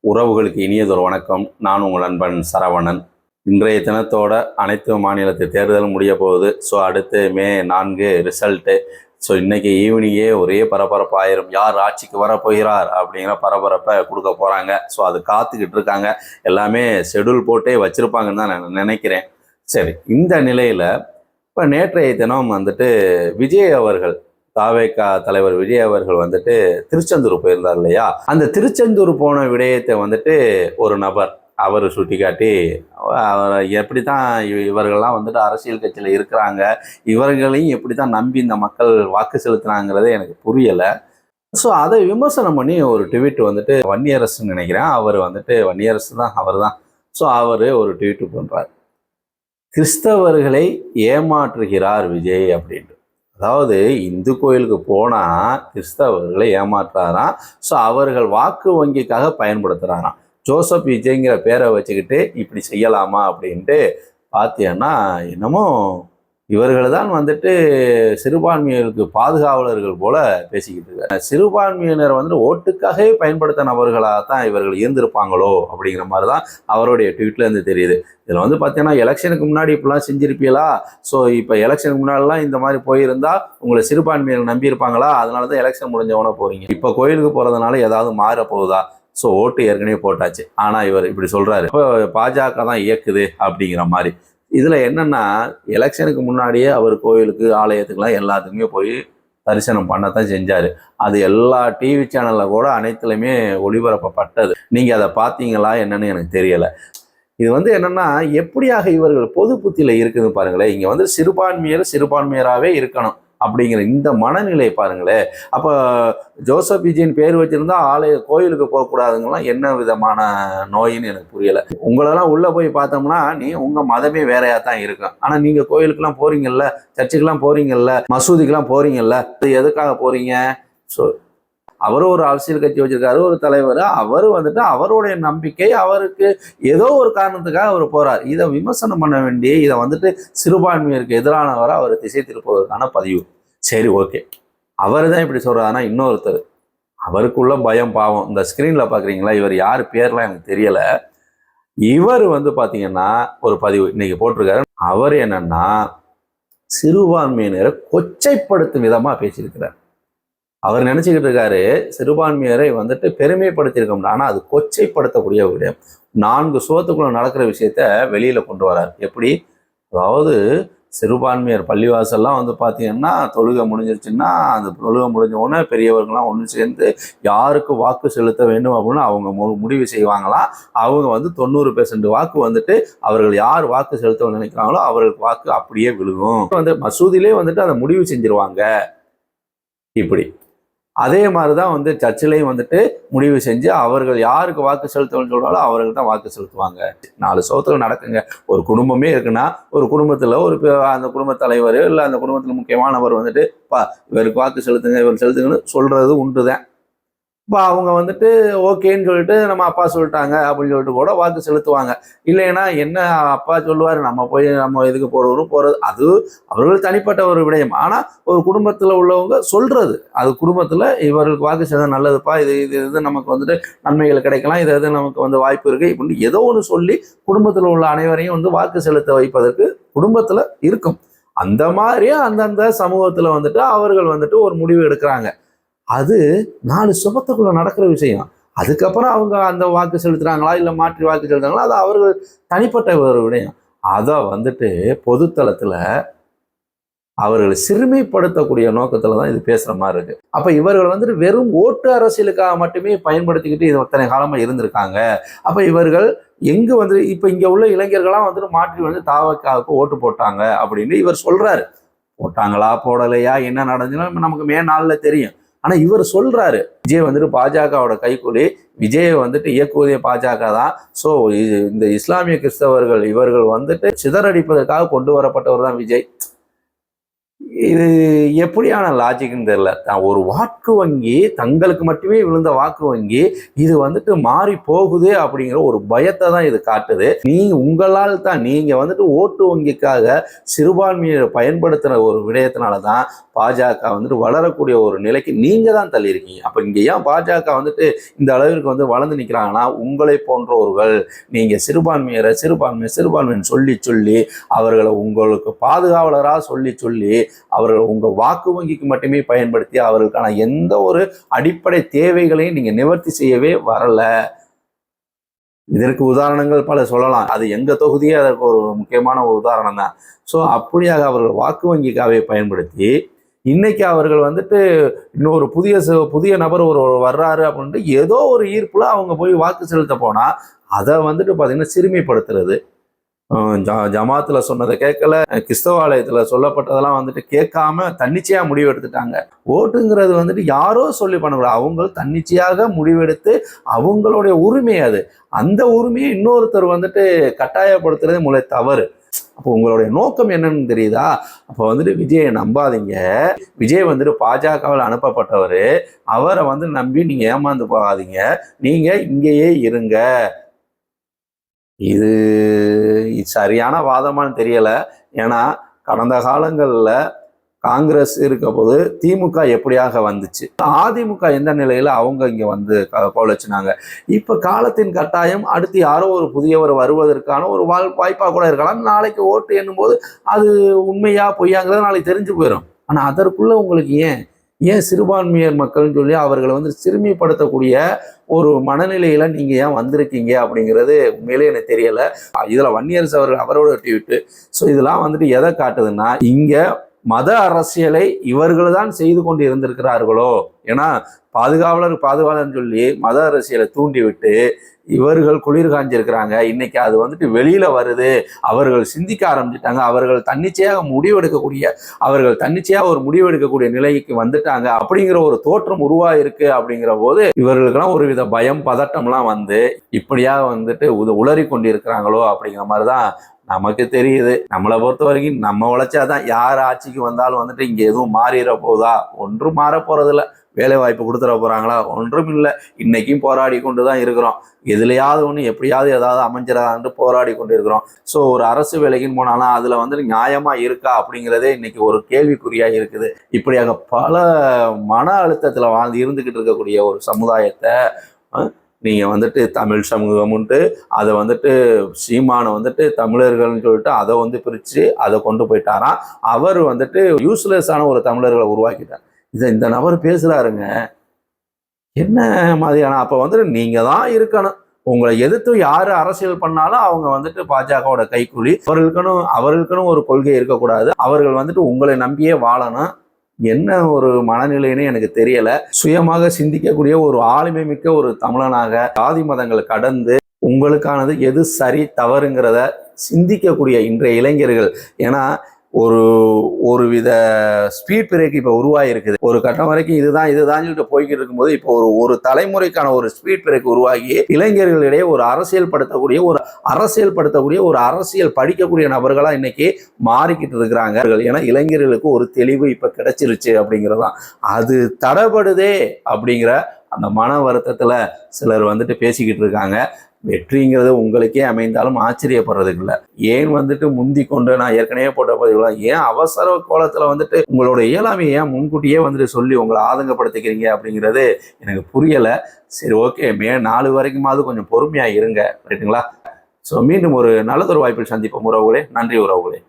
உறவுகளுக்கு இனியதொரு வணக்கம். நான் உங்கள் நண்பன் சரவணன். இன்றைய தினத்தோட அனைத்து மாநிலத்து தேர்தலும் முடிய போகுது. ஸோ அடுத்து மே 4 ரிசல்ட்டு. ஸோ இன்றைக்கி ஈவினிங்கே ஒரே பரபரப்பாயிரும். யார் ஆட்சிக்கு வரப்போகிறார் அப்படிங்கிற பரபரப்பை கொடுக்க போகிறாங்க. ஸோ அது காத்துக்கிட்டு இருக்காங்க. எல்லாமே ஷெடியூல் போட்டே வச்சுருப்பாங்கன்னு தான் நான் நினைக்கிறேன். சரி, இந்த நிலையில் இப்போ நேற்றைய தினம் விஜய் அவர்கள், தாவேகா தலைவர் விஜய் அவர்கள் திருச்செந்தூர் போயிருந்தார் இல்லையா? அந்த திருச்செந்தூர் போன விடயத்தை ஒரு நபர் அவர் சுட்டிக்காட்டி, எப்படி தான் இவர்கள்லாம் அரசியல் கட்சியில் இருக்கிறாங்க, இவர்களையும் எப்படி தான் நம்பி இந்த மக்கள் வாக்கு செலுத்தினாங்கிறதே எனக்கு புரியலை. ஸோ அதை விமர்சனம் பண்ணி ஒரு ட்வீட் வன்னியரசுன்னு நினைக்கிறேன், அவர் வன்னியரசு தான், அவர் தான். ஸோ அவர் ஒரு ட்வீட் பண்ணுறார், கிறிஸ்தவர்களை ஏமாற்றுகிறார் விஜய் அப்படின்ட்டு. அதாவது இந்து கோயிலுக்கு போனால் கிறிஸ்தவர்களை ஏமாற்றுறாராம். ஸோ அவர்கள் வாக்கு வங்கிக்காக பயன்படுத்துகிறாராம். ஜோசப் விஜய்ங்கிற பேரை வச்சுக்கிட்டு இப்படி செய்யலாமா அப்படின்ட்டு பார்த்தீங்கன்னா, என்னமோ இவர்கள் தான் சிறுபான்மையினருக்கு பாதுகாவலர்கள் போல பேசிக்கிட்டு இருக்காங்க. சிறுபான்மையினர் ஓட்டுக்காகவே பயன்படுத்த நபர்களாக தான் இவர்கள் இருந்திருப்பாங்களோ அப்படிங்கிற மாதிரி தான் அவருடைய ட்வீட்லேருந்து தெரியுது. இதில் பார்த்தீங்கன்னா, எலெக்ஷனுக்கு முன்னாடி இப்படிலாம் செஞ்சுருப்பீங்களா? ஸோ இப்போ எலெக்ஷனுக்கு முன்னாடிலாம் இந்த மாதிரி போயிருந்தா உங்களை சிறுபான்மையினர் நம்பியிருப்பாங்களா? அதனால தான் எலெக்ஷன் முடிஞ்சவன போகிறீங்க. இப்போ கோயிலுக்கு போகிறதுனால ஏதாவது மாற போகுதா? ஸோ ஓட்டு ஏற்கனவே போட்டாச்சு. ஆனால் இவர் இப்படி சொல்கிறாரு, இப்போ பாஜக தான் இயக்குது அப்படிங்கிற மாதிரி. இதில் என்னென்னா, எலெக்ஷனுக்கு முன்னாடியே அவர் கோயிலுக்கு, ஆலயத்துக்கெலாம் எல்லாத்துக்குமே போய் தரிசனம் பண்ணத்தான் செஞ்சார். அது எல்லா டிவி சேனலில் கூட அனைத்துலையுமே ஒளிபரப்பப்பட்டது. நீங்கள் அதை பார்த்தீங்களா என்னன்னு எனக்கு தெரியலை. இது என்னென்னா, எப்படியாக இவர்கள் பொது புத்தியில் இருக்குதுன்னு பாருங்களேன். இங்கே சிறுபான்மையராகவே இருக்கணும் அப்படிங்கிற இந்த மனநிலை பாருங்களேன். அப்போ ஜோசப் விஜயின் பேர் வச்சுருந்தா கோயிலுக்கு போகக்கூடாதுங்கலாம் என்ன விதமான நோயின்னு எனக்கு புரியலை. உங்களெல்லாம் உள்ளே போய் பார்த்தோம்னா உங்கள் மதமே வேறையாக தான் இருக்கும். ஆனால் நீங்கள் கோயிலுக்கெல்லாம் போகிறீங்கல்ல, சர்ச்சுக்கெல்லாம் போகிறீங்கல்ல, மசூதிக்கெல்லாம் போகிறீங்கல்ல, அது எதுக்காக போகிறீங்க? ஸோ அவரும் ஒரு அரசியல் கட்சி வச்சிருக்காரு, ஒரு தலைவர். அவர் அவருடைய நம்பிக்கை, அவருக்கு ஏதோ ஒரு காரணத்துக்காக அவர் போறார். இதை விமர்சனம் பண்ண வேண்டிய, இதை சிறுபான்மையருக்கு எதிரானவராக அவர் திசை திருப்பதற்கான பதிவு. சரி, ஓகே, அவர் தான் இப்படி சொல்றாருன்னா, இன்னொருத்தர் அவருக்குள்ள பயம், பாவம். இந்த ஸ்கிரீன்ல பாக்குறீங்களா, இவர் யார் பேர்லாம் எனக்கு தெரியல. இவர் பார்த்தீங்கன்னா ஒரு பதிவு இன்னைக்கு போட்டிருக்காரு. அவர் என்னன்னா, சிறுபான்மையினரை கொச்சைப்படுத்தும் விதமா பேசியிருக்கிறார். அவர் நினைச்சுக்கிட்டு இருக்காரு சிறுபான்மையரை பெருமைப்படுத்தியிருக்க, ஆனால் அது கொச்சைப்படுத்தக்கூடிய விடயம். 4 சுவத்துக்குள்ள நடக்கிற விஷயத்த வெளியில கொண்டு வரார். எப்படி? அதாவது சிறுபான்மையர் பள்ளிவாசல்லாம் பார்த்தீங்கன்னா, தொழுகை முடிஞ்சிருச்சுன்னா அந்த தொழுகை முடிஞ்ச உடனே பெரியவர்கள்லாம் ஒன்று சேர்ந்து யாருக்கு வாக்கு செலுத்த வேண்டும் அப்படின்னு அவங்க முடிவு செய்வாங்களாம். அவங்க 90% வாக்கு அவர்கள் யார் வாக்கு செலுத்த நினைக்கிறாங்களோ அவர்களுக்கு வாக்கு அப்படியே விழுகும். மசூதியிலே அதை முடிவு செஞ்சிருவாங்க. இப்படி அதே மாதிரி தான் சர்ச்சிலையும் முடிவு செஞ்சு அவர்கள் யாருக்கு வாக்கு செலுத்தணும்னு சொல்றாங்களோ அவர்கள் தான் வாக்கு செலுத்துவாங்க. 4 சவத்துல நடக்குங்க. ஒரு குடும்பமே இருக்குன்னா, ஒரு குடும்பத்தில் அந்த குடும்ப தலைவர் இல்லை அந்த குடும்பத்தில் முக்கியமானவர் இவருக்கு வாக்கு செலுத்துங்க, இவர் செலுத்துங்கன்னு சொல்றது உண்டுதான். இப்போ அவங்க ஓகேன்னு சொல்லிட்டு நம்ம அப்பா சொல்லிட்டாங்க அப்படின்னு சொல்லிட்டு கூட வாக்கு செலுத்துவாங்க. இல்லைன்னா என்ன அப்பா சொல்லுவார், நம்ம போய் நம்ம எதுக்கு போகிறது, அது அவர்கள் தனிப்பட்ட ஒரு விடயம். ஆனால் ஒரு குடும்பத்தில் உள்ளவங்க சொல்றது, அது குடும்பத்தில் இவர்களுக்கு வாக்கு செலுத்த நல்லதுப்பா, இது நமக்கு நன்மைகள் கிடைக்கலாம், இது நமக்கு வாய்ப்பு இருக்குது இப்படின்னு ஏதோ ஒன்று சொல்லி குடும்பத்தில் உள்ள அனைவரையும் வாக்கு செலுத்த வைப்பதற்கு குடும்பத்தில் இருக்கும். அந்த மாதிரியே அந்தந்த சமூகத்தில் அவர்கள் ஒரு முடிவு எடுக்கிறாங்க. அது 4 சுபத்துக்குள்ள நடக்கிற விஷயம். அதுக்கப்புறம் அவங்க அந்த வாக்கு செலுத்துறாங்களா இல்லை மாற்றி வாக்கு செலுத்துறாங்களா, அது அவர்கள் தனிப்பட்ட ஒரு விடயம். அதை பொதுத்தளத்தில் அவர்களை சிறுமைப்படுத்தக்கூடிய நோக்கத்தில் தான் இது பேசுகிற மாதிரி இருக்கு. அப்போ இவர்கள் வெறும் ஓட்டு அரசியலுக்காக மட்டுமே பயன்படுத்திக்கிட்டு இது அத்தனை காலமாக இருந்திருக்காங்க. அப்போ இவர்கள் எங்கு இப்போ இங்கே உள்ள இளைஞர்களாம் மாற்றி தாவக்காவுக்கு ஓட்டு போட்டாங்க அப்படின்னு இவர் சொல்றாரு. போட்டாங்களா போடலையா என்ன நடந்துச்சுன்னா நமக்கு மே 4 தெரியும். ஆனா இவர் சொல்றாரு, விஜய் பாஜகவோட கைக்கூலி, விஜயை இயக்குவதே பாஜக தான். ஸோ இந்த இஸ்லாமிய கிறிஸ்தவர்கள் இவர்கள் சிதறடிப்பதற்காக கொண்டு வரப்பட்டவர் தான் விஜய். இது எப்படியான லாஜிக்னு தெரியல. ஒரு வாக்கு வங்கி, தங்களுக்கு மட்டுமே விழுந்த வாக்கு வங்கி இது வந்துட்டு மாறி போகுது அப்படிங்கிற ஒரு பயத்தை தான் இது காட்டுது. உங்களால் தான் நீங்க வந்துட்டு ஓட்டு வங்கிக்காக சிறுபான்மையை பயன்படுத்துற ஒரு விடயத்தினால தான் பாஜக வந்துட்டு வளரக்கூடிய ஒரு நிலைக்கு நீங்க தான் தள்ளி இருக்கீங்க. அப்ப இங்க ஏன் பாஜக வந்துட்டு இந்த அளவிற்கு வந்து வளர்ந்து நிற்கிறாங்கன்னா, உங்களை போன்றவர்கள் நீங்க சிறுபான்மைன்னு சொல்லி சொல்லி அவர்களை உங்களுக்கு பாதுகாவலராக சொல்லி அவர்கள் உங்க வாக்கு வங்கிக்கு மட்டுமே பயன்படுத்தி அவர்களுக்கான எந்த ஒரு அடிப்படை தேவைகளையும் நீங்க நிவர்த்தி செய்யவே வரல. இதற்கு உதாரணங்கள் பல சொல்லலாம். அது எங்க தொகுதியே அதற்கு ஒரு முக்கியமான ஒரு உதாரணம் தான். ஸோ அப்படியாக அவர்கள் வாக்கு வங்கிக்காகவே பயன்படுத்தி இன்னைக்கு அவர்கள் வந்துட்டு இன்னொரு புதிய நபர் ஒரு வர்றாரு அப்படின்ட்டு ஏதோ ஒரு ஈர்ப்புல அவங்க போய் வாக்கு செலுத்த போனா அதை வந்துட்டு பார்த்தீங்கன்னா சிறுமைப்படுத்துறது. ஜமாத்துல சொன்னதை கேட்கல, கிறிஸ்தவாலயத்துல சொல்லப்பட்டதெல்லாம் வந்துட்டு கேட்காம தன்னிச்சையா முடிவு எடுத்துட்டாங்க. ஓட்டுங்கிறது வந்துட்டு யாரோ சொல்லி பண்ணக்கூடாது, அவங்க தன்னிச்சையாக முடிவெடுத்து அவங்களுடைய உரிமை அது. அந்த உரிமையை இன்னொருத்தர் வந்துட்டு கட்டாயப்படுத்துறது முறை தவறு. அப்போ உங்களுடைய நோக்கம் என்னன்னு தெரியுதா? அப்போ வந்துட்டு விஜயை நம்பாதீங்க. விஜய் வந்துட்டு பாஜகவில் அனுப்பப்பட்டவர். அவரை வந்து நம்பி நீங்க ஏமாந்து போகாதீங்க. நீங்க இங்கேயே இருங்க. இது சரியான வாதமானு தெரியல. ஏன்னா கடந்த காலங்களில் காங்கிரஸ் இருக்க போது திமுக எப்படியாக வந்துச்சு, அதிமுக எந்த நிலையில அவங்க இங்க வந்து கோலச்சினாங்க. இப்ப காலத்தின் கட்டாயம் அடுத்து யாரோ ஒரு புதியவர் வருவதற்கான ஒரு வாய்ப்பா கூட இருக்கலாம். நாளைக்கு ஓட்டு எண்ணும் போது அது உண்மையா பொய்யாங்கிறத நாளைக்கு தெரிஞ்சு போயிடும். ஆனா அதற்குள்ள உங்களுக்கு ஏன் சிறுபான்மையர் மக்கள்னு சொல்லி அவர்களை வந்து சிறுமிப்படுத்தக்கூடிய ஒரு மனநிலையில நீங்க ஏன் வந்திருக்கீங்க அப்படிங்கிறது உண்மையிலே எனக்கு தெரியல. இதுல வன்னியரசு அவரோட ட்வீட்டு. ஸோ இதெல்லாம் வந்துட்டு எதை காட்டுதுன்னா, இங்க மத அரசியலை இவர்கள் தான் செய்து கொண்டு இருந்திருக்கிறார்களோ. ஏன்னா பாதுகாவலர்னு சொல்லி மத அரசியலை தூண்டி விட்டு இவர்கள் குளிர் காஞ்சிருக்கிறாங்க. இன்னைக்கு அது வந்துட்டு வெளியில வருது. அவர்கள் சிந்திக்க ஆரம்பிச்சிட்டாங்க. அவர்கள் தன்னிச்சையாக ஒரு முடிவெடுக்கக்கூடிய நிலைக்கு வந்துட்டாங்க அப்படிங்கிற ஒரு தோற்றம் உருவாயிருக்கு. அப்படிங்கிற போது இவர்களுக்கெல்லாம் ஒரு வித பயம் பதட்டம்லாம் வந்து இப்படியாக வந்துட்டு உளறி கொண்டிருக்கிறாங்களோ அப்படிங்கிற மாதிரிதான் நமக்கு தெரியுது. நம்மளை பொறுத்த வரைக்கும் நம்ம உழைச்சாதான் யார் ஆட்சிக்கு வந்தாலும் வந்துட்டு இங்க எதுவும் மாறிட போதா? ஒன்றும் மாற போறதில்ல. வேலை வாய்ப்பு கொடுத்துட போறாங்களா? ஒன்றும் இல்லை. இன்னைக்கும் போராடி கொண்டு தான் இருக்கிறோம். எதுலையாவது ஒன்று எப்படியாவது ஏதாவது அமைஞ்சிடாது போராடி கொண்டு இருக்கிறோம். ஸோ ஒரு அரசு வேலைக்குன்னு போனாலும் அதுல வந்துட்டு நியாயமா இருக்கா அப்படிங்கிறதே இன்னைக்கு ஒரு கேள்விக்குறியா இருக்குது. இப்படியாக பல மன அழுத்தத்துல இருந்துகிட்டு இருக்கக்கூடிய ஒரு சமுதாயத்தை நீங்க வந்துட்டு தமிழ் சமூகம்ன்ட்டு அதை வந்துட்டு சீமானை வந்துட்டு தமிழர்கள்னு சொல்லிட்டு அதை வந்து பிரிச்சு அதை கொண்டு போயிட்டாராம். அவர் வந்துட்டு யூஸ்லெஸ்ஸான ஒரு தமிழர்களை உருவாக்கிட்டார். இந்த நபர் பேசுறாருங்க, என்ன மாதிரியான? அப்ப வந்துட்டு நீங்க தான் இருக்கணும். உங்களை எதிர்த்து யாரு அரசியல் பண்ணாலும் அவங்க வந்துட்டு பாஜகவோட கைக்கூலி. அவர்களுக்குன்னு ஒரு கொள்கை இருக்கக்கூடாது. அவர்கள் வந்துட்டு உங்களை நம்பியே வாழணும். என்ன ஒரு மனநிலைன்னு எனக்கு தெரியல. சுயமாக சிந்திக்கக்கூடிய ஒரு ஆளுமை மிக்க ஒரு தமிழனாக ஜாதி மதங்களை கடந்து உங்களுக்கானது எது சரி தவறுங்கிறத சிந்திக்கக்கூடிய இன்றைய இளைஞர்கள். ஏன்னா ஒரு வித ஸ்பீட் பிரேக் இப்போ உருவாகி ஒரு கட்டம் வரைக்கும் இதுதான் சொல்லிட்டு போய்கிட்டு இருக்கும்போது இப்போ ஒரு தலைமுறைக்கான ஒரு ஸ்பீட் பிரேக் உருவாகி இளைஞர்களிடையே ஒரு அரசியல் படுத்தக்கூடிய ஒரு அரசியல் படிக்கக்கூடிய நபர்களா இன்னைக்கு மாறிக்கிட்டு இருக்கிறாங்க. ஏன்னா இளைஞர்களுக்கு ஒரு தெளிவு இப்ப கிடைச்சிருச்சு அப்படிங்கிறதான். அது தடைபடுதே அப்படிங்கிற அந்த மன வருத்தத்துல சிலர் வந்துட்டு பேசிக்கிட்டு இருக்காங்க. வெற்றிங்கிறது உங்களுக்கே அமைந்தாலும் ஆச்சரியப்படுறதுக்கு இல்லை. ஏன் வந்துட்டு முந்தி கொண்டு நான் ஏற்கனவே போட்ட பதிவுலாம் ஏன் அவசர கோலத்துல வந்துட்டு உங்களோட இயலாமையை ஏன் முன்கூட்டியே வந்துட்டு சொல்லி உங்களை ஆதங்கப்படுத்திக்கிறீங்க அப்படிங்கிறது எனக்கு புரியலை. சரி, ஓகே, மே 4 வரைக்குமாவது கொஞ்சம் பொறுமையா இருங்க, ரைட்டுங்களா? ஸோ மீண்டும் ஒரு நல்லதொரு வாய்ப்பில் சந்திப்போம் உறவுகளே. நன்றி உறவுகளே.